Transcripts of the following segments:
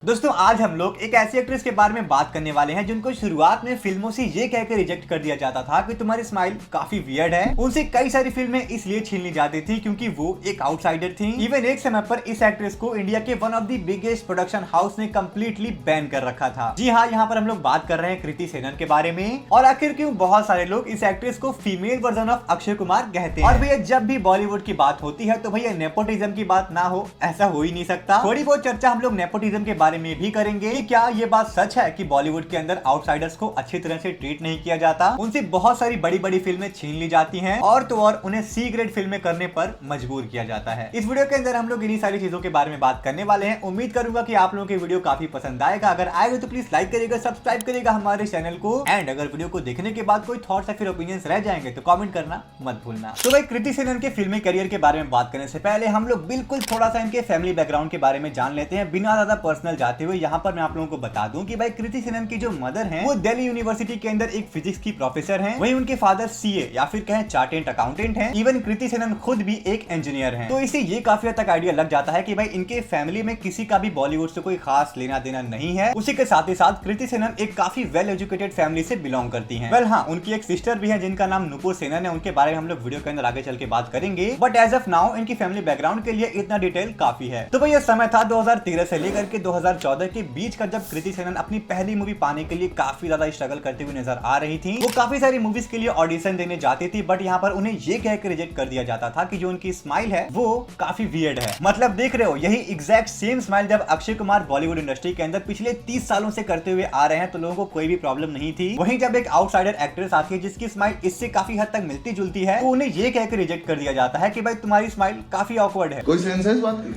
दोस्तों आज हम लोग एक ऐसी एक्ट्रेस के बारे में बात करने वाले हैं जिनको शुरुआत में फिल्मों से ये कहकर रिजेक्ट कर दिया जाता था कि तुम्हारी स्माइल काफी वियर्ड है। उनसे कई सारी फिल्में इसलिए छीन ली जाती थी क्योंकि वो एक आउटसाइडर थी। इवन एक समय पर इस एक्ट्रेस को इंडिया के one of the biggest production house ने कम्प्लीटली बैन कर रखा था। जी हाँ, यहाँ पर हम लोग बात कर रहे हैं कृति सेनन के बारे में। और आखिर क्यों बहुत सारे लोग इस एक्ट्रेस को female version of Akshay Kumar कहते हैं। और भैया जब भी बॉलीवुड की बात होती है तो भैया नेपोटिज्म की बात ना हो ऐसा हो ही नहीं सकता। थोड़ी बहुत चर्चा हम लोग नेपोटिज्म के बारे में भी करेंगे कि क्या ये बात सच है कि बॉलीवुड के अंदर आउटसाइडर्स को अच्छी तरह से ट्रीट नहीं किया जाता, उनसे बहुत सारी बड़ी बड़ी फिल्में छीन ली जाती हैं और तो और उन्हें सी ग्रेड फिल्में करने पर मजबूर किया जाता है। इस वीडियो के अंदर हम लोग इन्हीं सारी चीजों के बारे में बात करने वाले हैं। उम्मीद करूंगा कि आप लोगों के वीडियो काफी पसंद आएगा। अगर आएगा तो प्लीज लाइक करिएगा, सब्सक्राइब करिएगा हमारे चैनल को। एंड अगर वीडियो को देखने के बाद कोई थॉट्स या फिर ओपिनियंस रह जाएंगे तो कमेंट करना मत भूलना। तो भाई कृति सेनन के फिल्मी करियर के बारे में बात करने से पहले हम लोग बिल्कुल थोड़ा सा इनके फैमिली बैकग्राउंड के बारे में जान लेते हैं बिना ज्यादा पर्सनल जाते हुए। यहाँ पर मैं आप लोगों को बता दूं कि भाई कृति सेनन की जो मदर हैं वो दिल्ली यूनिवर्सिटी के अंदर एक फिजिक्स की प्रोफेसर हैं। वहीं उनके फादर सीए या फिर कहें चार्टेड अकाउंटेंट हैं। इवन कृति सेनन खुद भी एक इंजीनियर हैं। तो इससे ये काफी हद तक आइडिया लग जाता है कि भाई इनके फैमिली में किसी का भी बॉलीवुड से कोई खास लेना देना नहीं है। उसी के साथ ही साथ कृति सेनन एक काफी वेल एजुकेटेड फैमिली से बिलोंग करती है। वेल हाँ, उनकी एक सिस्टर भी है जिनका नाम नुपुर सेनन है। उनके बारे में हम लोग वीडियो के अंदर आगे चल के बात करेंगे, बट एज ऑफ नाउ इनकी फैमिली बैकग्राउंड के लिए इतना डिटेल काफी है। तो भाई ये समय था 2013 से लेकर के 2014 के बीच का, जब कृति सेनन अपनी पहली मूवी पाने के लिए काफी ज्यादा स्ट्रगल करते हुए नजर आ रही थी। वो काफी सारी मूवीज के लिए ऑडिशन देने जाती थी, बट यहाँ पर उन्हें ये कहकर रिजेक्ट कर दिया जाता था कि जो उनकी स्माइल है वो काफी वियर्ड है। मतलब देख रहे हो, यही एग्जैक्ट सेम स्माइल जब अक्षय कुमार बॉलीवुड इंडस्ट्री के अंदर पिछले 30 सालों से करते हुए आ रहे हैं तो लोगों को कोई भी प्रॉब्लम नहीं थी। वहीं जब एक आउटसाइडर एक्ट्रेस आती है जिसकी स्माइल इससे काफी हद तक मिलती जुलती है तो उन्हें ये कहकर रिजेक्ट कर दिया जाता है कि भाई तुम्हारी स्माइल काफी ऑकवर्ड है। कोई सेंस है इस बात की?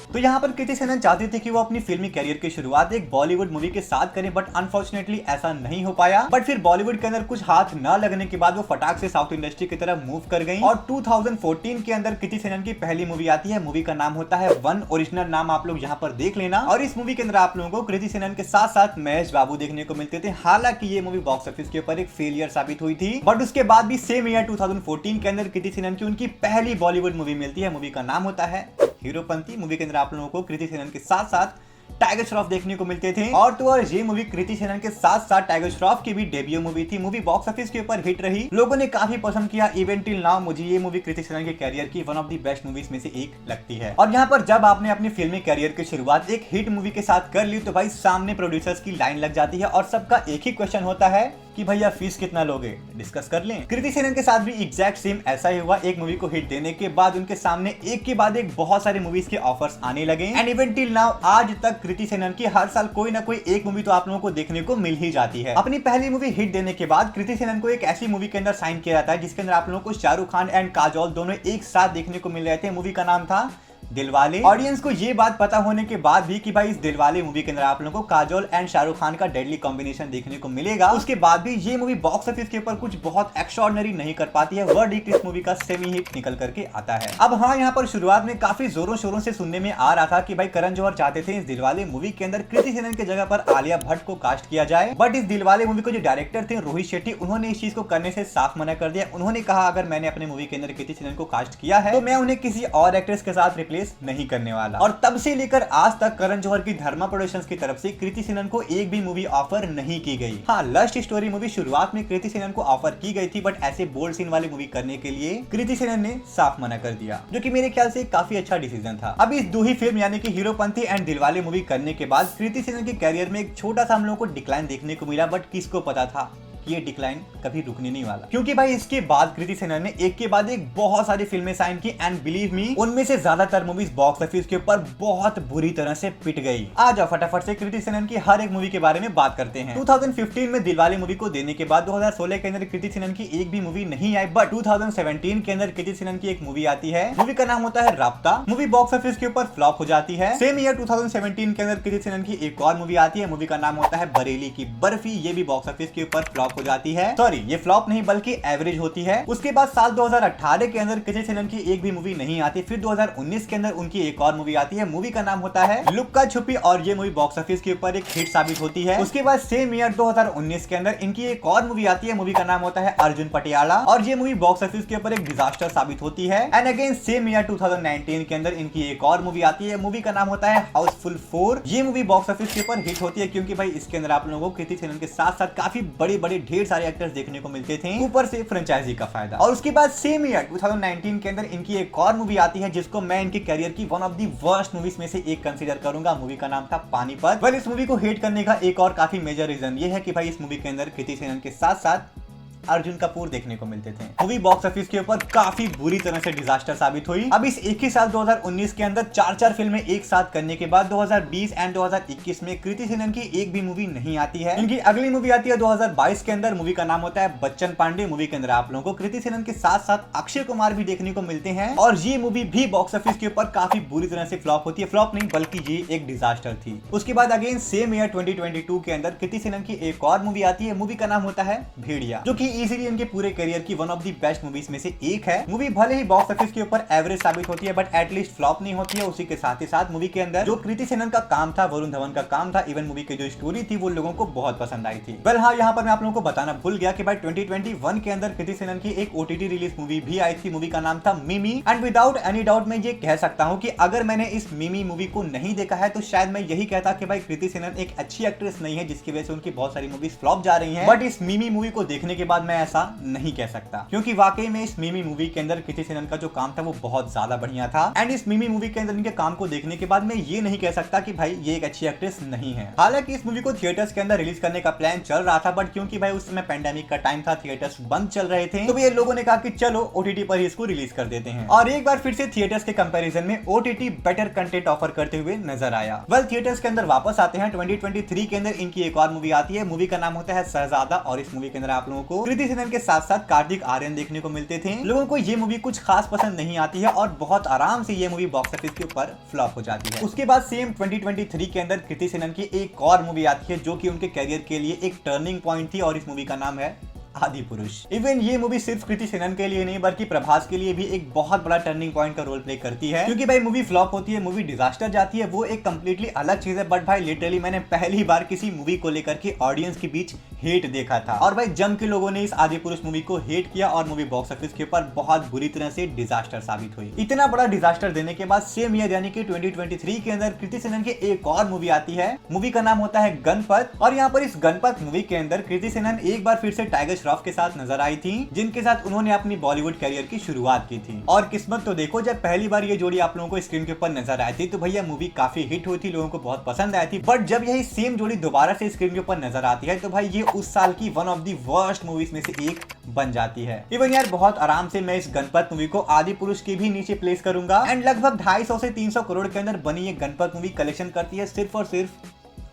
तो यहाँ पर कृति सेनन चाहती थी कि वो अपनी फिल्मी करियर की शुरुआत एक बॉलीवुड मूवी के साथ करें, बट अनफॉर्चुनेटली ऐसा नहीं हो पाया। बट फिर बॉलीवुड के अंदर कुछ हाथ न लगने के बाद वो फटाक से साउथ इंडस्ट्री की तरफ मूव कर गई और 2014 के अंदर कृति सेनन की पहली मूवी आती है। मूवी का नाम होता है वन। ओरिजिनल नाम आप लोग यहाँ पर देख लेना। और इस मूवी के अंदर आप लोगों को कृति सेनन के साथ साथ महेश बाबू देखने को मिलते थे। हालांकि ये मूवी बॉक्स ऑफिस के ऊपर एक फेलियर साबित हुई थी, बट उसके बाद भी सेम ईयर 2014 के अंदर कृति सेनन की उनकी पहली बॉलीवुड मूवी मिलती है। मूवी का नाम होता है हीरोपंती। मूवी के अंदर आप लोगों को कृति सेनन के साथ साथ टाइगर श्रॉफ देखने को मिलते थे। और तो और ये मूवी कृति सेनन के साथ साथ टाइगर श्रॉफ की भी डेब्यू मूवी थी। मूवी बॉक्स ऑफिस के ऊपर हिट रही, लोगों ने काफी पसंद किया। इवन टिल नाउ मुझे ये मूवी कृति सेनन के कैरियर की one of the best movies में से एक लगती है। और यहाँ पर जब आपने अपनी फिल्मी कैरियर की शुरुआत एक हिट मूवी के साथ कर ली तो भाई सामने प्रोड्यूसर्स की लाइन लग जाती है और सबका एक ही क्वेश्चन होता है कि भैया फीस कितना लोगे, डिस्कस कर लें। कृति सेनन के साथ भी एग्जैक्ट सेम ऐसा ही हुआ। एक मूवी को हिट देने के बाद उनके सामने एक के बाद एक बहुत सारे मूवीज के ऑफर्स आने लगे। एंड इवन टिल नाउ आज तक कृति सेनन की हर साल कोई ना कोई एक मूवी तो आप लोगों को देखने को मिल ही जाती है। अपनी पहली मूवी हिट देने के बाद कृति सेनन को एक ऐसी मूवी के अंदर साइन किया जाता है जिसके अंदर आप लोगों को शाहरुख खान एंड काजोल दोनों एक साथ देखने को मिल रहे थे। मूवी का नाम था दिलवाले। ऑडियंस को ये बात पता होने के बाद भी कि भाई इस दिलवाले मूवी के अंदर आप लोगों को काजोल एंड शाहरुख खान का डेडली कॉम्बिनेशन देखने को मिलेगा, उसके बाद भी ये मूवी बॉक्स ऑफिस के ऊपर कुछ बहुत एक्स्ट्राऑर्डिनरी नहीं कर पाती है। वर्डिक्ट इस मूवी का सेमी हिट निकल करके आता है। अब हाँ, यहाँ पर शुरुआत में काफी जोरों शोरों से सुनने में आ रहा था कि भाई करण जौहर चाहते थे इस दिलवाले मूवी के अंदर कृति सेनन की जगह पर आलिया भट्ट को कास्ट किया जाए, बट इस दिलवाले मूवी को जो डायरेक्टर थे रोहित शेट्टी, उन्होंने इस चीज को करने से साफ मना कर दिया। उन्होंने कहा अगर मैंने अपने मूवी के अंदर कृति सेनन को कास्ट किया है तो मैं उन्हें किसी और एक्ट्रेस के साथ रिप्लेस नहीं करने वाला। और तब से लेकर आज तक करण जौहर की धर्मा प्रोडक्शंस की तरफ से कृति सेनन को एक भी मूवी ऑफर नहीं की गई। हाँ, लस्ट स्टोरी मूवी शुरुआत में कृति सेनन को ऑफर की गई थी, बट ऐसे बोल्ड सीन वाली मूवी करने के लिए कृति सेनन ने साफ मना कर दिया, जो कि मेरे ख्याल से काफी अच्छा डिसीजन था। अब इस दो ही फिल्म यानी कि हीरोपंती एंड दिलवाले मूवी करने के बाद कृति सेनन के कैरियर में एक छोटा सा हम लोगों को डिक्लाइन देखने को मिला, बट किसको पता था ये डिक्लाइन कभी रुकने नहीं वाला, क्योंकि भाई इसके बाद कृति सेनन ने एक के बाद एक बहुत सारी फिल्में साइन की एंड बिलीव मी उनमें से ज्यादातर मूवीज बॉक्स ऑफिस के ऊपर बहुत बुरी तरह से पिट गई। आ जाओ फटाफट से कृति सेनन की हर एक मूवी के बारे में बात करते हैं। 2015 में दिलवाले मूवी को देने के बाद 2016 के अंदर कृति सेनन की एक भी मूवी नहीं आई, बट 2017 के अंदर कृति सेनन की एक मूवी आती है। मूवी का नाम होता है राब्ता। मूवी बॉक्स ऑफिस के ऊपर फ्लॉप हो जाती है। सेम ईयर 2017 के अंदर कृति सेनन की एक और मूवी आती है। मूवी का नाम होता है बरेली की बर्फी। ये भी बॉक्स ऑफिस के ऊपर फ्लॉप फ्लॉप हो जाती है। सॉरी, ये फ्लॉप नहीं बल्कि एवरेज होती है। उसके बाद साल 2018 के अंदर कृति सेनन की एक भी मूवी नहीं आती। फिर 2019 के अंदर उनकी एक और मूवी आती है, मूवी का नाम होता है लुक्का छुपी, और ये मूवी बॉक्स ऑफिस के ऊपर एक हिट साबित होती है। उसके बाद सेम ईयर 2019 के अंदर इनकी एक और मूवी आती है, मूवी का नाम होता है अर्जुन पटियाला, और ये मूवी बॉक्स ऑफिस के ऊपर एक डिजास्टर साबित होती है। एंड अगेन सेम ईयर 2019 के अंदर इनकी एक और मूवी आती है, मूवी का नाम होता है हाउसफुल 4। ये मूवी बॉक्स ऑफिस के ऊपर हिट होती है क्योंकि भाई इसके अंदर आप लोगों को कृति सेनन के साथ साथ काफी बड़े बड़े ढेर सारे एक्टर्स देखने को मिलते थे, ऊपर से फ्रेंचाइजी का फायदा। और उसके बाद सेम ईयर 2019 के अंदर इनकी एक और मूवी आती है जिसको मैं इनके करियर की one of the worst movies में से एक कंसीडर करूंगा। मूवी का नाम था पानीपत। वेल, इस मूवी को हेट करने का एक और काफी मेजर रीजन ये है कि भाई इस मूवी के अंदर कृति सेनन के साथ साथ अर्जुन कपूर देखने को मिलते थे। मूवी बॉक्स ऑफिस के ऊपर काफी बुरी तरह से डिजास्टर साबित हुई। अब इस एक ही साल 2019 के अंदर चार फिल्में एक साथ करने के बाद 2020 एंड 2021 में कृति सेनन की एक भी मूवी नहीं आती है। इनकी अगली मूवी आती है 2022 के अंदर, मूवी का नाम होता है बच्चन पांडे। मूवी के अंदर आप लोगों को कृति सेनन के साथ साथ अक्षय कुमार भी देखने को मिलते हैं, और ये मूवी भी बॉक्स ऑफिस के ऊपर काफी बुरी तरह से फ्लॉप होती है। फ्लॉप नहीं बल्कि ये एक डिजास्टर थी। उसके बाद अगेन सेम ईयर 2022 के अंदर कृति सेनन की एक और मूवी आती है, मूवी का नाम होता है भेड़िया, जो कि इजीली इनके पूरे करियर की one of the best movies में से एक है। मूवी भले ही बॉक्स ऑफिस के ऊपर एवरेज साबित होती है बट एटलीस्ट फ्लॉप नहीं होती है। उसी के साथ ही साथ मूवी के अंदर जो कृति सेनन का काम था, वरुण धवन का काम था, इवन मूवी की जो स्टोरी थी वो लोगों को बहुत पसंद आई थी। वेल हाँ, यहाँ पर मैं आप लोगों को बताना भूल गया कि भाई 2021 के अंदर कृति सेनन की एक ओटीटी रिलीज मूवी भी आई थी, मूवी का नाम था मिमी। एंड विदाउट एनी डाउट मैं ये कह सकता हूँ कि अगर मैंने इस मिमी मूवी को नहीं देखा है तो शायद मैं यही कहता कि भाई कृति सेनन एक अच्छी एक्ट्रेस नहीं है, जिसकी वजह से उनकी बहुत सारी मूवीज फ्लॉप जा रही हैं। बट इस मिमी मूवी को देखने के बाद मैं ऐसा नहीं कह सकता, क्योंकि वाकई में इस मिमी मूवी के अंदर कृति सेनन का जो काम था वो बहुत ज्यादा बढ़िया था। एंड इस मिमी मूवी के अंदर इनके काम को देखने के बाद मैं ये नहीं कह सकता कि भाई ये एक अच्छी एक्ट्रेस नहीं है। हालांकि इस मूवी को थिएटर्स के अंदर रिलीज करने का प्लान चल रहा था, बट क्योंकि भाई उस समय पेंडेमिक का टाइम था, थिएटर्स बंद चल रहे थे, तो ये लोगों ने कहा कि चलो ओटीटी पर ही इसको रिलीज कर देते हैं। और एक बार फिर से थिएटर्स के कंपैरिजन में ओटीटी बेटर कंटेंट ऑफर करते हुए नजर आया। वेल, थिएटर्स के अंदर वापस आते हैं। 2023 के अंदर इनकी एक और मूवी आती है, मूवी का नाम होता है शहजादा, और इस मूवी के अंदर आप लोगों को कृति सेनन के साथ साथ कार्तिक आर्यन देखने को मिलते थे। लोगों को ये मूवी कुछ खास पसंद नहीं आती है और बहुत आराम से ये मूवी बॉक्स ऑफिस के ऊपर फ्लॉप हो जाती है। उसके बाद सेम 2023 के अंदर कृति सेनन की एक और मूवी आती है जो कि उनके करियर के लिए एक टर्निंग पॉइंट थी, और इस मूवी का नाम है आदि पुरुष। इवन ये मूवी सिर्फ कृति सेनन के लिए नहीं बल्कि प्रभास के लिए भी एक बहुत बड़ा टर्निंग पॉइंट का रोल प्ले करती है, क्योंकि भाई मूवी फ्लॉप होती है, मूवी डिजास्टर जाती है, वो एक कंप्लीटली अलग चीज है। बट भाई लिटरली मैंने पहली बार किसी मूवी को लेकर के ऑडियंस के बीच हेट देखा था, और भाई जम के लोगों ने इस आदि पुरुष मूवी को हेट किया, और मूवी बॉक्स ऑफिस के ऊपर बहुत बुरी तरह से डिजास्टर साबित हुई। इतना बड़ा डिजास्टर देने के बाद सेम ईयर यानी कि 2023 के अंदर कृति सेनन की एक और मूवी आती है, मूवी का नाम होता है गणपत। और यहाँ पर इस गणपत मूवी के अंदर कृति सेनन एक बार फिर से टाइगर श्रॉफ के साथ नजर आई थी, जिनके साथ उन्होंने अपनी बॉलीवुड करियर की शुरुआत की थी। और किस्मत तो देखो, जब पहली बार ये जोड़ी आप लोगों को स्क्रीन के ऊपर नजर आई थी तो भैया मूवी काफी हिट हुई थी, लोगों को बहुत पसंद आई थी। बट जब यही सेम जोड़ी दोबारा से स्क्रीन के ऊपर नजर आती है तो भाई ये उस साल की one of the worst movies में से एक बन जाती है। इवन यार बहुत आराम से मैं इस गणपत मूवी को आदि पुरुष के भी नीचे प्लेस करूंगा। एंड लगभग 250 से 300 करोड़ के अंदर बनी ये गणपत मूवी कलेक्शन करती है सिर्फ और सिर्फ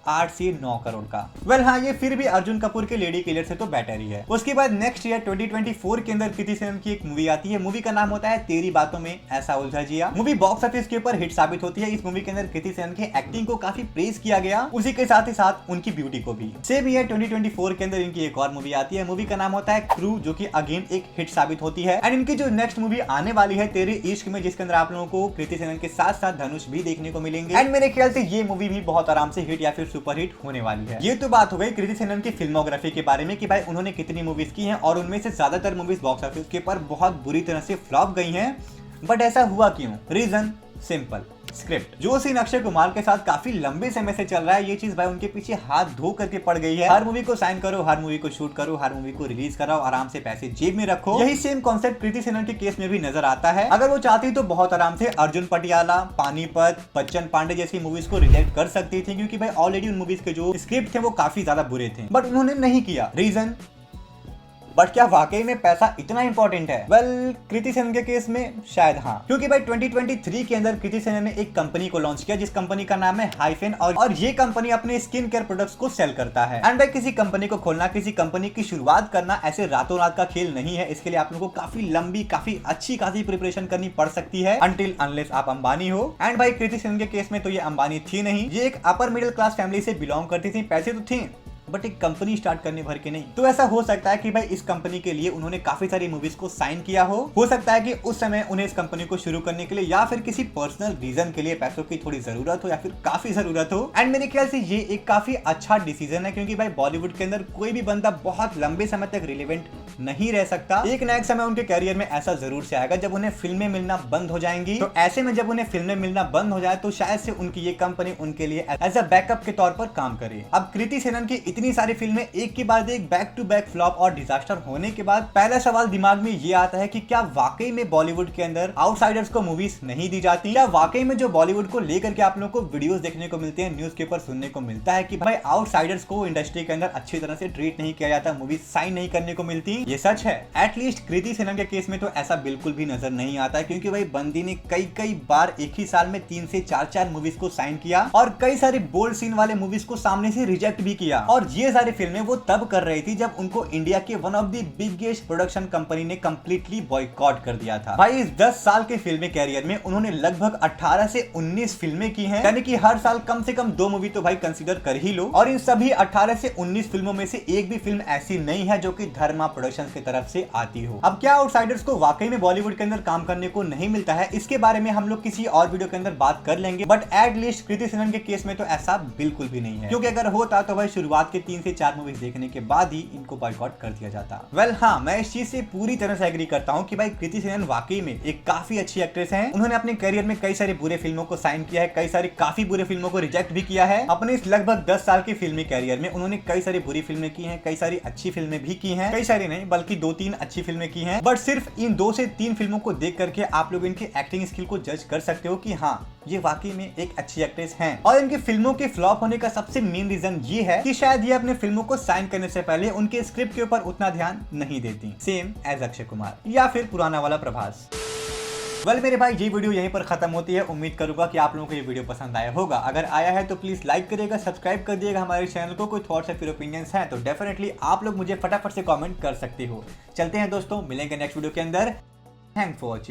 8 से 9 करोड़ का। वेल हाँ, ये फिर भी अर्जुन कपूर के लेडी किलर से तो बेटर ही है। उसके बाद नेक्स्ट ईयर 2024 के अंदर कृति सेनन की एक मूवी आती है, मूवी का नाम होता है तेरी बातों में ऐसा उलझा जिया। मूवी बॉक्स ऑफिस के ऊपर हिट साबित होती है। इस मूवी के अंदर कृति सेनन की एक्टिंग को काफी प्रेज किया गया, उसी के साथ ही साथ उनकी ब्यूटी को भी। सेम ईयर 2024 के अंदर इनकी एक और मूवी आती है, मूवी का नाम होता है क्रू, जो कि अगेन एक हिट साबित होती है। एंड इनकी जो नेक्स्ट मूवी आने वाली है तेरे इश्क में, जिसके अंदर आप लोगों को कृति सेनन के साथ साथ धनुष भी देखने को मिलेंगे। एंड मेरे ख्याल से ये मूवी भी बहुत आराम से हिट या फिर सुपर हिट होने वाली है। ये तो बात हो गई कृति सेनन की फिल्मोग्राफी के बारे में कि भाई उन्होंने कितनी मूवीज की हैं, और उनमें से ज्यादातर मूवीज बॉक्स ऑफिस के ऊपर बहुत बुरी तरह से फ्लॉप गई हैं। बट ऐसा हुआ क्यों? Reason simple, script. जो सीन अक्षय कुमार के साथ काफी लंबे समय से चल रहा है, ये चीज भाई उनके पीछे हाथ धो करके पड़ गई है। हर मूवी को साइन करो, हर मूवी को शूट करो, हर मूवी को रिलीज कराओ, आराम से पैसे जेब में रखो। यही सेम कॉन्सेप्ट कृति सेनन के केस में भी नजर आता है। अगर वो चाहती तो बहुत आराम से अर्जुन पटियाला, पानीपत, बच्चन पांडे जैसी मूवीज को रिजेक्ट कर सकती थी, क्योंकि भाई ऑलरेडी उन मूवीज के जो स्क्रिप्ट थे वो काफी ज्यादा बुरे थे। बट उन्होंने नहीं किया। रीजन, बट क्या वाकई में पैसा इतना इंपॉर्टेंट है? वेल, कृति सेनन के केस में शायद हाँ, क्योंकि भाई 2023 के अंदर कृति सेनन ने एक कंपनी को लॉन्च किया, जिस कंपनी का नाम है हाइफेन, और ये कंपनी अपने स्किन केयर प्रोडक्ट्स को सेल करता है। एंड भाई किसी कंपनी को खोलना, किसी कंपनी की शुरुआत करना ऐसे रातों रात का खेल नहीं है। इसके लिए आप लोगों को काफी लंबी, काफी अच्छी खासी प्रिपरेशन करनी पड़ सकती है, अनटिल अनलेस आप अंबानी हो। एंड भाई कृति सेनन के केस में तो ये अंबानी थी नहीं, ये एक अपर मिडिल क्लास फैमिली से बिलोंग करती थी, पैसे तो थे बट एक कंपनी स्टार्ट करने भर के नहीं। तो ऐसा हो सकता है कि भाई इस कंपनी के लिए उन्होंने काफी सारी मूवीज को साइन किया हो सकता है कि उस समय उन्हें इस कंपनी को शुरू करने के लिए या फिर किसी पर्सनल रीजन के लिए पैसों की थोड़ी जरूरत हो या फिर काफी जरूरत हो। एंड मेरे ख्याल से ये एक काफी अच्छा डिसीजन है, क्योंकि भाई बॉलीवुड के अंदर कोई भी बंदा बहुत लंबे समय तक रिलेवेंट नहीं रह सकता। एक ना एक समय उनके कैरियर में ऐसा जरूर से आएगा जब उन्हें फिल्में मिलना बंद हो जाएंगी। तो ऐसे में जब उन्हें फिल्में मिलना बंद हो जाए तो शायद से उनकी ये कंपनी उनके लिए एज अ बैकअप के तौर पर काम करे। अब कृति सेनन की इतनी सारी फिल्में एक के बाद एक बैक टू बैक फ्लॉप और डिजास्टर होने के बाद पहला सवाल दिमाग में ये आता है कि क्या वाकई में बॉलीवुड के अंदर आउटसाइडर्स को मूवीज नहीं दी जाती? क्या वाकई में जो बॉलीवुड को लेकर के आप लोगों को वीडियोस देखने को मिलते हैं, न्यूज़पेपर सुनने को मिलता है कि भाई आउटसाइडर्स को इंडस्ट्री के अंदर अच्छी तरह से ट्रीट नहीं किया जाता, मूवीज साइन नहीं करने को मिलती, ये सच है? एटलीस्ट कृति सेनन के केस में तो ऐसा बिल्कुल भी नजर नहीं आता है, क्योंकि भाई बंदी ने कई बार एक ही साल में 3 से 4 मूवीज को साइन किया और कई सारे बोल्ड सीन वाले मूवीज को सामने से रिजेक्ट भी किया। और ये सारी फिल्में वो तब कर रही थी जब उनको इंडिया के one of the biggest production company ने कंप्लीटली बॉयकॉट कर दिया था। भाई इस 10 साल के फिल्मी कैरियर में उन्होंने लगभग 18 से 19 फिल्में की हैं, यानी कि हर साल कम से कम 2 मूवी तो भाई कंसीडर कर ही लो। और इन सभी 18 से 19 फिल्मों में से एक भी फिल्म ऐसी नहीं है जो कि धर्मा प्रोडक्शंस की तरफ से आती हो। अब क्या आउटसाइडर्स को वाकई में बॉलीवुड के अंदर काम करने को नहीं मिलता है, इसके बारे में हम लोग किसी और वीडियो के अंदर बात कर लेंगे, बट एटलीस्ट कृति सेनन के केस में तो ऐसा बिल्कुल भी नहीं है, क्योंकि अगर होता तो भाई शुरुआत के 3 से 4 मूवीज देखने के बाद ही इनको बॉयकॉट कर दिया जाता। वेल हाँ, मैं इस चीज से पूरी तरह से एग्री करता हूँ कि भाई कृति सेनन वाकई में एक काफी अच्छी एक्ट्रेस हैं। उन्होंने अपने करियर में कई सारी बुरे फिल्मों को साइन किया है, कई सारी काफी बुरे फिल्मों को रिजेक्ट भी किया है। अपने इस लगभग 10 साल के फिल्मी करियर में उन्होंने कई सारी बुरी फिल्में की हैं, कई सारी अच्छी फिल्में भी की हैं, कई सारी नहीं बल्कि 2-3 अच्छी फिल्में की हैं। बट सिर्फ इन 2 से 3 फिल्मों को देख करके आप लोग इनकी एक्टिंग स्किल को जज कर सकते हो कि हाँ ये वाकई में एक अच्छी एक्ट्रेस हैं। और इनकी फिल्मों के फ्लॉप होने का सबसे मेन रीजन ये है कि शायद ये अपने फिल्मों को साइन करने से पहले उनके स्क्रिप्ट के ऊपर उतना ध्यान नहीं देती, सेम एज अक्षय कुमार या फिर पुराना वाला प्रभास। वेल मेरे भाई, ये वीडियो यहीं पर खत्म होती है। उम्मीद करूंगा कि आप लोगों को ये वीडियो पसंद आया होगा। अगर आया है तो प्लीज लाइक करिएगा, सब्सक्राइब कर दिएगा हमारे चैनल को। कोई थॉट्स या फिर ओपिनियंस हैं तो डेफिनेटली आप लोग मुझे फटाफट से कमेंट कर सकते हो। चलते हैं दोस्तों, मिलेंगे नेक्स्ट वीडियो के अंदर। Thanks for watching.